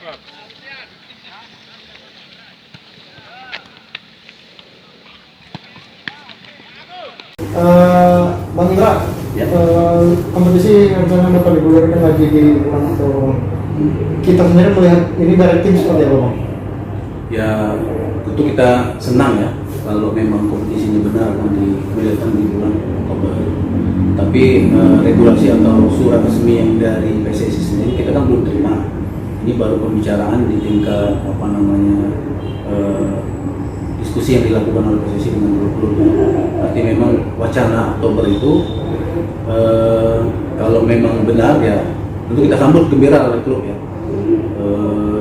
Bang Indra, Ya. Kompetisi rencana bakal digulirkan lagi di bulan atau kita sendiri melihat ini dari tim seperti apa, Bang? Ya, tentu kita senang ya kalau memang kompetisinya benar akan digulirkan di bulan Oktober. Tapi regulasi atau surat resmi yang dari PSSI sendiri kita kan belum terima. Ini baru pembicaraan di tingkat diskusi yang dilakukan oleh PSSI dengan klub-klub. Arti memang wacana Oktober itu kalau memang benar ya tentu kita sambut gembira oleh klub ya.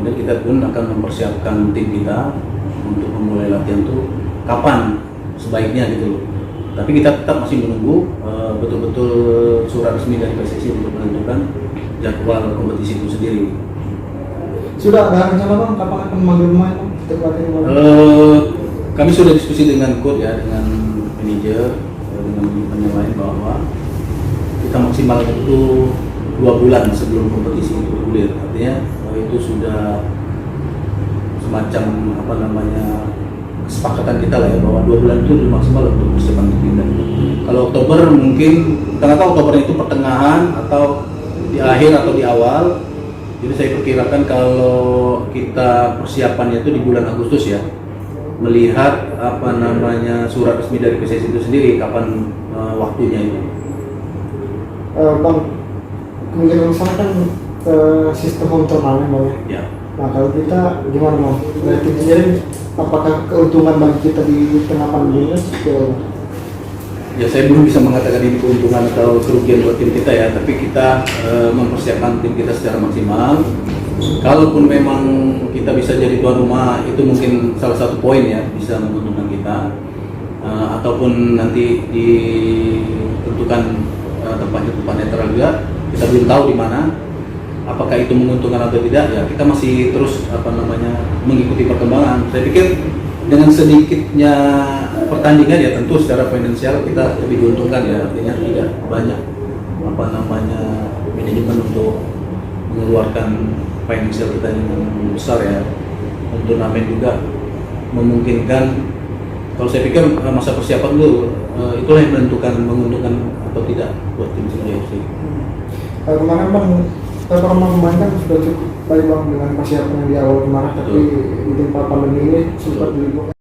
Dan kita pun akan mempersiapkan tim kita untuk memulai latihan itu kapan sebaiknya gitu loh. Tapi kita tetap masih menunggu betul-betul surat resmi dari PSSI untuk menentukan jadwal kompetisi itu sendiri. Sudah ada rencana, Bang, kapan akan memanggil pemain untuk latihan, Bang? Kami sudah diskusi dengan coach ya, dengan manajer, dengan yang lain bahwa kita maksimal itu 2 bulan sebelum kompetisi itu bergulir. Artinya itu sudah semacam kesepakatan kita lah ya, bahwa 2 bulan itu maksimal untuk persiapan tim. Kalau Oktober mungkin kita nggak tahu Oktober itu pertengahan atau di akhir atau di awal. Jadi saya perkirakan kalau kita persiapannya itu di bulan Agustus ya, melihat surat resmi dari PSSI itu sendiri kapan waktunya itu. Bang, kemungkinan sana kan sistem home turnamen, Bang, ya. Ya. Nah, kalau kita gimana, Bang? Dari tim sendiri, apakah keuntungan bagi kita di tengah pandemi ini seperti apa? Ya, saya belum bisa mengatakan ini keuntungan atau kerugian buat tim kita ya, tapi kita mempersiapkan tim kita secara maksimal. Kalaupun memang kita bisa jadi tuan rumah, itu mungkin salah satu poin ya, bisa menguntungkan kita. Ataupun nanti ditentukan tempatnya tempat netral juga, kita belum tahu di mana. Apakah itu menguntungkan atau tidak ya, kita masih terus mengikuti perkembangan. Saya pikir dengan sedikitnya pertandingan ya tentu secara finansial kita lebih diuntungkan ya, artinya tidak banyak manajemen untuk mengeluarkan finansial kita yang besar ya. Untuk turnamen juga memungkinkan. Kalau saya pikir masa persiapan dulu itulah yang menentukan menguntungkan atau tidak buat tim Sriwijaya FC. Kemarin, Bang, performa pemain kan sudah cukup baik, Bang, dengan persiapan yang di awal kemarin, tapi di tempat pandemi ini sempat diliburkan.